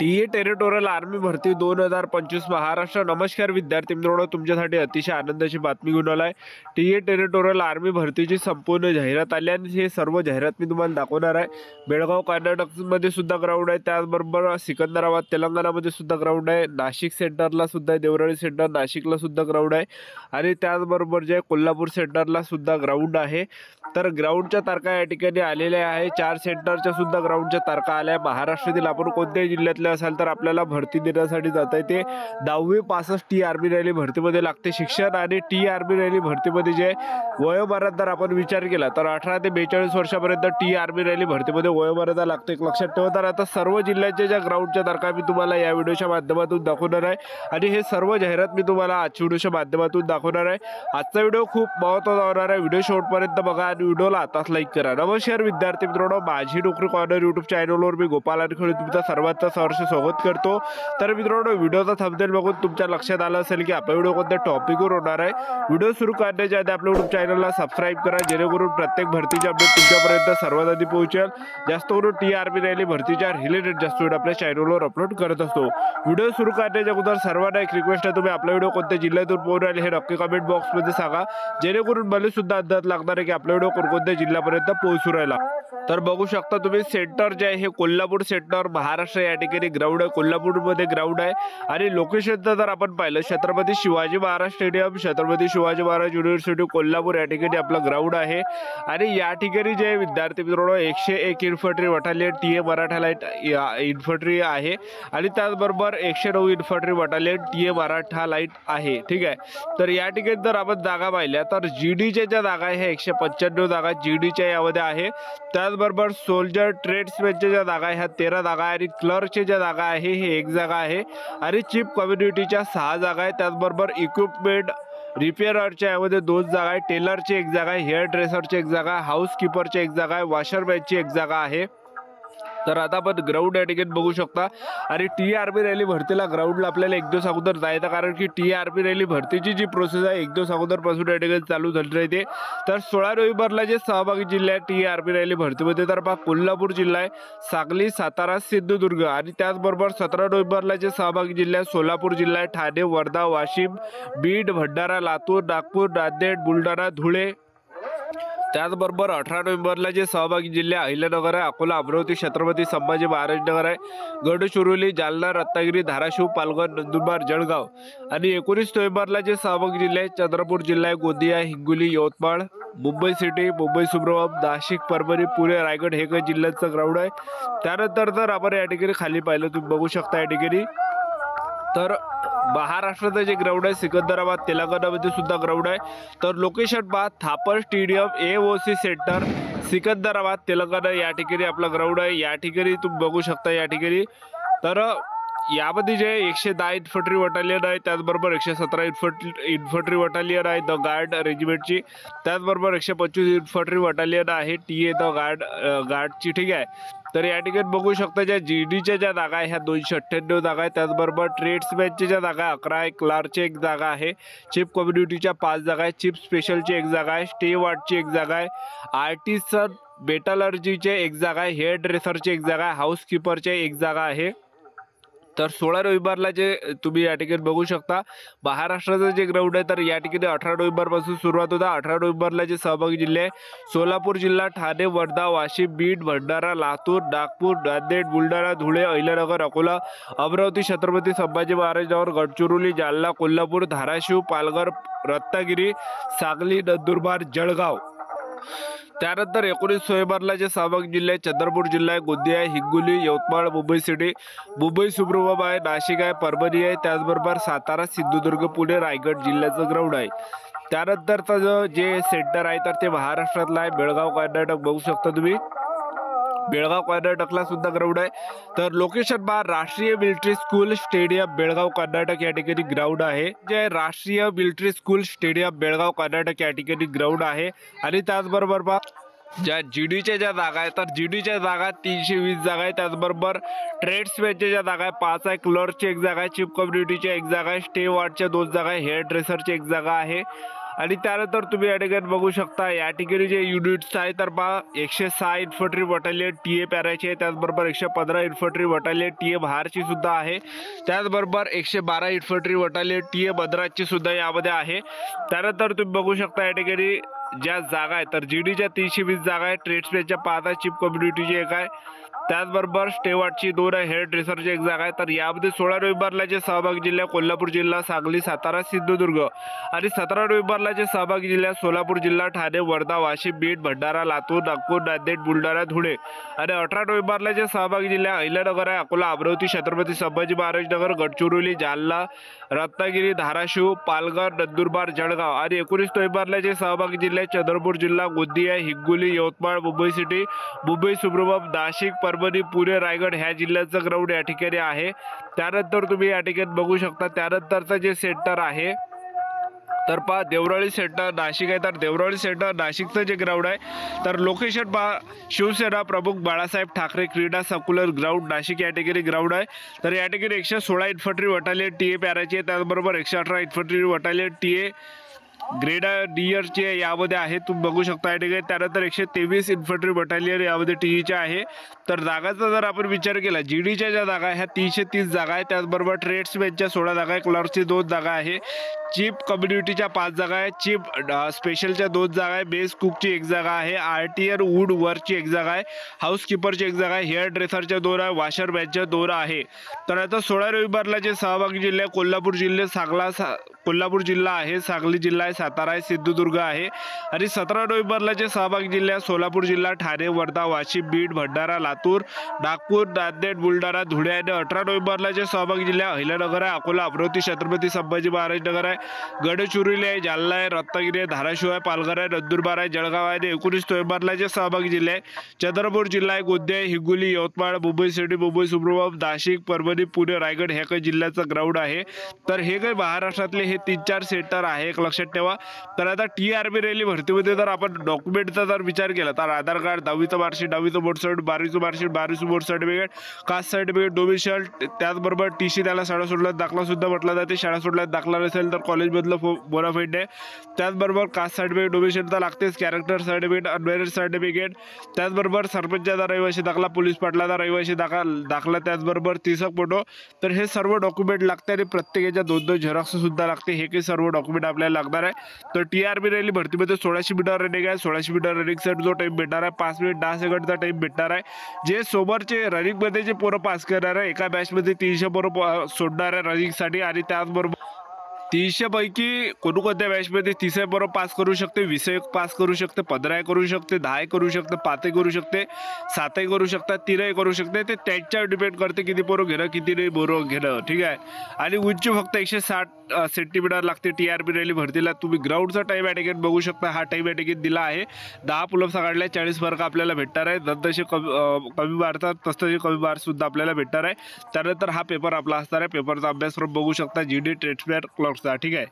TA territorial army भरती 2025 महाराष्ट्र। नमस्कार विद्यार्थी मित्रांनो, तुमच्यासाठी अतिशय आनंदाची बातमी घेऊन आलाय। टीए टेरिटोरियल आर्मी भरतीची संपूर्ण जाहिरात आली आणि हे सर्व जाहिरात मी तुम्हाला दाखवणार आहे। बेळगाव कर्नाटकमध्ये सुद्धा ग्राउंड आहे, त्याचबरोबर सिकंदराबाद तेलंगणामध्ये सुद्धा ग्राउंड आहे, नाशिक सेंटरला सुद्धा देवराळी सेंटर नाशिकला सुद्धा ग्राउंड आहे आणि त्याचबरोबर जे कोल्हापूर सेंटरला सुद्धा ग्राउंड आहे। तर ग्राउंडच्या तारखा या ठिकाणी आलेल्या आहे। 4 सेंटरच्या सुद्धा ग्राउंडच्या तारखा आल्या। महाराष्ट्रातील आपण कोणत्याही जिल्ह्यातले असाल तर आपल्याला भरती देण्यासाठी जाता येते। 10वी पासच टी आर्मी रॅली भरतीमध्ये लागते शिक्षण आणि टी आर्मी रॅली भरतीमध्ये जे वयोमर्यादा जर आपण विचार केला तर 18 ते 42 वर्षापर्यंत टी आर्मी रॅली भरतीमध्ये वयोमर्यादा लागते। एक लक्षात ठेवा। तर आता सर्व जिल्ह्याच्या ज्या ग्राउंडच्या तारखा मी तुम्हाला या व्हिडिओच्या माध्यमातून दाखवणार आहे आणि हे सर्व जाहिरात मी तुम्हाला आजच्या व्हिडिओच्या माध्यमातून दाखवणार आहे। आजचा व्हिडिओ खूप महत्त्वाचा होणार आहे। व्हिडिओ शेवटपर्यंत बघा आणि व्हिडिओला आताच लाईक करा। नमस्कार विद्यार्थी मित्रांनो, माझी नोकरी कॉर्नर यूट्यूब चॅनलवर मी गोपाल अनखळे तुमचं सर्वांचं सहर्ष स्वागत करतो। तर मित्रांनो, व्हिडिओचा थंबनेल बघून तुमच्या लक्षात आलं असेल की आपला व्हिडिओ कोणत्या टॉपिकवर होणार आहे। व्हिडिओ सुरू करण्याच्या आधी आपल्या यूट्यूब चॅनलला सबस्क्राईब करा, जेणेकरून प्रत्येक भरतीचे अपडेट तुमच्यापर्यंत सर्वात आधी पोहोचेल। जास्त करून टी आर्मी रॅली भरतीच्या रिलेटेड जास्त व्हिडिओ आपल्या चॅनलवर अपलोड करत असतो। व्हिडिओ सुरू करण्याच्या अगोदर सर्वांना एक रिक्वेस्ट आहे, तुम्ही आपला व्हिडिओ कोणत्या जिल्ह्यातून पाहून राहिले हे नक्की कमेंट बॉक्समध्ये सांगा, जेणेकरून मला सुद्धा अंदाज लागणार आहे की आपला व्हिडिओ कोणत्या जिल्ह्यापर्यंत पोहोचू राहिला। तर बघू शकता तुम्ही, सेंटर जे आहे हे कोल्हापूर सेंटर महाराष्ट्र या ठिकाणी ग्राउंड आहे। कोल्हापूरमध्ये ग्राउंड आहे आणि लोकेशनचं जर आपण पाहिलं, छत्रपती शिवाजी महाराज स्टेडियम, छत्रपती शिवाजी महाराज युनिव्हर्सिटी कोल्हापूर या ठिकाणी आपलं ग्राउंड आहे। आणि या ठिकाणी जे विद्यार्थी मित्रांनो 101 infantry battalion TA Maratha light infantry आहे आणि त्याचबरोबर 109 infantry battalion TA Maratha light आहे। ठीक आहे। तर या ठिकाणी जर आपण जागा पाहिल्या तर जीडीच्या ज्या जागा आहे ह्या 195 जागा जीडीच्या यामध्ये आहे। त्याचबरोबर सोल्जर ट्रेड्समॅनच्या ज्या जागा आहे ह्या 13 जागा आहे आणि क्लर्कच्या ज्या जागा आहे हे 1 जागा आहे आणि चीफ कम्युनिटीच्या 6 जागा आहे। त्याचबरोबर इक्विपमेंट रिपेअरच्या यामध्ये 2 जागा आहे, टेलरची 1 जागा आहे, हेअर ड्रेसरची 1 जागा आहे, हाऊसकीपरची 1 जागा आहे, वॉशरमॅनची 1 जागा आहे। तर आता आपण ग्राउंड या ठिकाणी बघू शकता आणि टी आर्मी रॅली भरतीला ग्राउंडला आपल्याला 1 दिवस अगोदर जायचं, कारण की टी आर्मी रॅली भरतीची जी प्रोसेस आहे 1 दिवस अगोदरपासून या ठिकाणी चालू झाली राहते। तर 16 नोव्हेंबरला जे सहभागी जिल्हे आहेत टी आर्मी रॅली भरतीमध्ये तर कोल्हापूर जिल्हा आहे, सांगली, सातारा, सिंधुदुर्ग आणि त्याचबरोबर 17 नोव्हेंबरला जे सहभागी जिल्हे आहेत सोलापूर जिल्हा आहे, ठाणे, वर्धा, वाशिम, बीड, भंडारा, लातूर, नागपूर, नांदेड, बुलढाणा, धुळे। त्याचबरोबर 18 नोव्हेंबरला जे सहभागी जिल्हे अहिल्यानगर आहे, अकोला, अमरावती, छत्रपती संभाजी महाराज नगर आहे, गडचिरोली, जालना, रत्नागिरी, धाराशिव, पालघर, नंदुरबार, जळगाव आणि 19 नोव्हेंबरला जे सहभागी जिल्हे आहेत चंद्रपूर जिल्हा आहे, गोंदिया, हिंगोली, यवतमाळ, मुंबई सिटी, मुंबई सुब्रमण्यम, नाशिक, परभणी, पुणे, रायगड हे काही जिल्ह्यांचं ग्राउंड आहे। त्यानंतर जर आपण या ठिकाणी खाली पाहिलं तुम्ही बघू शकता या ठिकाणी तर महाराष्ट्राचं जे ग्राउंड आहे सिकंदराबाद तेलंगणामध्ये सुद्धा ग्राउंड आहे। तर लोकेशन पहा, Thapar stadium AOC centre Secunderabad Telangana या ठिकाणी आपला ग्राउंड आहे। या ठिकाणी तुम्ही बघू शकता या ठिकाणी तर यामध्ये जे 110 इन्फंट्री बटालियन आहे, त्याचबरोबर 117 इन्फंट्री बटालियन आहे द गार्ड रेजिमेंटची, त्याचबरोबर 125 इन्फंट्री बटालियन आहे टीए द गार्डची। ठीक आहे। तर या ठिकाणी बघू शकता ज्या जीडीच्या ज्या जागा आहे ह्या 298 जागा आहे, त्याचबरोबर ट्रेड्समॅनच्या ज्या जागा 11 आहे, क्लार्कची 1 जागा आहे, चीफ कम्युनिटीच्या 5 जागा आहे, चीफ स्पेशलची 1 जागा आहे, स्टे वार्डची 1 जागा आहे, आर्टिसन मेटलर्जीचे 1 जागा आहे, हेअर ड्रेसरची 1 जागा आहे, हाऊसकीपरची 1 जागा आहे। तर 16 नोव्हेंबरला जे तुम्ही या ठिकाणी बघू शकता महाराष्ट्राचं जे ग्राउंड आहे तर या ठिकाणी 18 नोव्हेंबरपासून सुरुवात होता। 18 नोव्हेंबरला जे सहभागी जिल्हे आहे सोलापूर जिल्हा, ठाणे, वर्धा, वाशिम, बीड, भंडारा, लातूर, नागपूर, नांदेड, बुलढाणा, धुळे, अहिल्यानगर, अकोला, अमरावती, छत्रपती संभाजी महाराज नगर, गडचिरोली, जालना, कोल्हापूर, धाराशिव, पालघर, रत्नागिरी, सांगली, नंदुरबार, जळगाव। त्यानंतर 19 नोव्हेंबरला जे सहभागी जिल्हे आहेत चंद्रपूर जिल्हा आहे, गोंदिया आहे, हिंगोली, यवतमाळ, मुंबई सिटी, मुंबई सुब्रमण्यम आहे, नाशिक आहे, परभणी आहे, त्याचबरोबर सातारा, सिंधुदुर्ग, पुणे, रायगड जिल्ह्याचं ग्राउंड आहे। त्यानंतरचं जे सेंटर आहे तर ते महाराष्ट्रातलं आहे, बेळगाव कर्नाटक बघू शकता तुम्ही, बेळगाव कर्नाटकला सुद्धा ग्राउंड आहे। तर लोकेशन पहा, राष्ट्रीय military school stadium Belgaum Karnataka या ठिकाणी ग्राउंड आहे। जे राष्ट्रीय military school stadium Belgaum Karnataka या ठिकाणी ग्राउंड आहे आणि त्याचबरोबर पहा ज्या जीडीच्या ज्या जागा आहेत तर जीडीच्या जागा 320 जागा आहे, त्याचबरोबर ट्रेड्समॅनच्या ज्या जागा आहे 5 आहे, क्लर्कची 1 जागा आहे, चीफ कम्युनिटीची 1 जागा आहे, स्टे वार्डच्या 2 जागा आहे, हेअर ड्रेसरची 1 जागा आहे आणि त्यानंतर तुम्ही या ठिकाणी बघू शकता या ठिकाणी जे युनिट्स आहे तर पहा 106 इन्फंट्री बटालियन टी ए पॅराची आहे, त्याचबरोबर 115 इन्फंट्री बटालियन टी ए बहारची सुद्धा आहे, त्याचबरोबर 112 इन्फंट्री बटालियन टी ए मद्रासची सुद्धा यामध्ये आहे। त्यानंतर तुम्ही बघू शकता या ठिकाणी ज्या जागा आहे तर जीडीच्या 320 जागा आहे, ट्रेड्समॅनच्या 5 आहे, चीफ कम्युनिटीची एक आहे, त्याचबरोबर स्टेवार्डची 2 आहे, हेअर ड्रेसरची एक जागा आहे। तर यामध्ये 16 नोव्हेंबरला जे सहभागी जिल्हा कोल्हापूर जिल्हा, सांगली, सातारा, सिंधुदुर्ग आणि 17 नोव्हेंबरला जे सहभागी जिल्हा सोलापूर जिल्हा, ठाणे, वर्धा, वाशिम, बीड, भंडारा, लातूर, नागपूर, नांदेड, बुलढाणा, धुळे आणि 18 नोव्हेंबरला जे सहभागी जिल्हा अहिल्यानगर आहे, अकोला, अमरावती, छत्रपती संभाजी महाराज नगर, गडचिरोली, जालना, रत्नागिरी, धाराशिव, पालघर, नंदुरबार, जळगाव आणि 19 नोव्हेंबरला जे सहभागी जिल्हे चंद्रपूर जिल्हा, गोंदिया, हिंगोली, यवतमाळ, मुंबई सिटी, मुंबई सुब्रमण्यम, नाशिक, परभणी, पुणे, रायगड ह्या जिल्ह्यांचं ग्राउंड या ठिकाणी आहे। त्यानंतर तुम्ही या ठिकाणी बघू शकता त्यानंतरचं जे सेंटर आहे तर पहा देवराळी सेंटर नाशिक आहे, तर देवराळी सेंटर नाशिकचं जे ग्राउंड आहे तर लोकेशन पहा शिवसेना प्रमुख बाळासाहेब ठाकरे क्रीडा संकुलन ग्राउंड नाशिक या ठिकाणी ग्राउंड आहे। तर या ठिकाणी 116 इन्फंट्री बटालियन टी ए पॅराची आहे, त्याचबरोबर 118 इन्फंट्री बटालियन टी ए ग्रेनाडियरचे यामध्ये आहे, तुम्ही बघू शकता या ठिकाणी। त्यानंतर 123 इन्फंट्री बटालियन यामध्ये टीईच्या आहे। तर जागाचा जर आपण विचार केला जीडीच्या ज्या जागा आहे ह्या 330 जागा आहे, त्याचबरोबर ट्रेड्समॅनच्या 16 जागा आहे, क्लर्कची 2 जागा आहे, चीफ कम्युनिटीच्या 5 जागा आहे, चीफ स्पेशलच्या 2 जागा आहे, बेस कुकची 1 जागा आहे, आरटीआर वूड वर्कची 1 जागा आहे, हाऊसकीपरची 1 जागा आहे, हेअर ड्रेसरच्या 2 आहे, वॉशरमॅनच्या 2 आहे। तर आता 16 नोव्हेंबरला जे सहभागी जिल्हे कोल्हापूर जिल्हे कोल्हापूर जिल्हा आहे, सांगली जिल्हा आहे, सातारा आहे, सिंधुदुर्ग आहे आणि 17 नोव्हेंबरला जे सहभागी जिल्हे सोलापूर जिल्हा, ठाणे, वर्धा, वाशिम, बीड, भंडारा, लातूर, नागपूर, नांदेड, बुलढाणा, धुळे आणि 18 नोव्हेंबरला जे सहभागी जिल्हे अहिल्यानगर आहे, अकोला, अमरावती, छत्रपती संभाजी महाराज नगर आहे, गडचिरोली आहे, जालना आहे, रत्नागिरी आहे, धाराशिव आहे, पालघर आहे, नंदुरबार आहे, जळगाव आहे आणि 19 नोव्हेंबरला जे सहभागी जिल्हे आहे चंद्रपूर जिल्हा आहे, गोंदिया, हिंगोली, यवतमाळ, मुंबई सिटी, मुंबई सुब्रमण्यम, नाशिक, परभणी, पुणे, रायगड हे काही जिल्ह्याचं ग्राउंड आहे। तर हे काही महाराष्ट्रातले हे 3-4 सेंटर आहे, एक लक्षात ठेवा। तर आता टीआरबी रॅली भरतीमध्ये जर आपण डॉक्युमेंटचा जर विचार केला तर आधार कार्ड, 10वीचं मार्कशीट, 10वीचं बोर्ड सर्टिफिकेट, 12वीचं मार्कशीट, 12वीचं board certificate, caste certificate, domicile, त्याचबरोबर टीसी, त्याला शाळा सोडल्यात दाखला सुद्धा म्हटलं जाते, शाळा सोडल्यात दाखला नसेल तर कॉलेजमधलं बोनाफाईड आहे, त्याचबरोबर कास्ट सर्टिफिकेट, डोमिसाइल तर लागतेच, कॅरेक्टर सर्टिफिकेट, अनमॅरिड सर्टिफिकेट, त्याचबरोबर सरपंचाचा रहिवासी दाखला, पोलीस पाटलाचा रहिवासी दाखला, त्याचबरोबर 30 फोटो। तर हे सर्व डॉक्युमेंट लागते आणि प्रत्येकाच्या 2-2 झेरॉक्स सुद्धा लागते, हे काही सर्व डॉक्युमेंट आपल्याला लागणार आहे। तर टीआरबी रॅली भरतीमध्ये 1600 मीटर रनिंग आहे, 1600 मीटर रनिंगसाठी जो टाइम भेटणार आहे 5 मिनिट 10 सेकंडचा टाइम भेटणार आहे। जे सोबतचे रनिंगमध्ये जे पोरं पास करणार आहे एका बॅचमध्ये 300 पोरं सोडणार आहे रनिंगसाठी आणि त्याचबरोबर 300 पैकी कोणत्या बॅचमध्ये 30 बरोबर पास करू शकते, 20 पास करू शकते, 15 करू शकते, 10 करू शकते, 5 करू शकते, 7 करू शकतात, 3 करू शकते, ते त्यांच्यावर डिपेंड करते किती पोरं घेणं किती नाही पोरं घेणं, ठीक आहे। आणि उंची फक्त 160 सेंटीमीटर लागते टीआरबी रॅली भरतीला। तुम्ही ग्राउंडचा टाइम या ठिकाणी बघू शकता, हा टाइम या ठिकाणी दिला आहे, 10 पुलअप्स काढल्या 40 मार्क आपल्याला भेटणार आहे, जसे कमी मारतात तसे कमी मार्क्स सुद्धा आपल्याला भेटणार आहे। त्यानंतर हा पेपर आपला असणार आहे, पेपरचा अभ्यासक्रम बघू शकता जीडी ट्रेड्समॅन क्लर्कचा, ठीक आहे।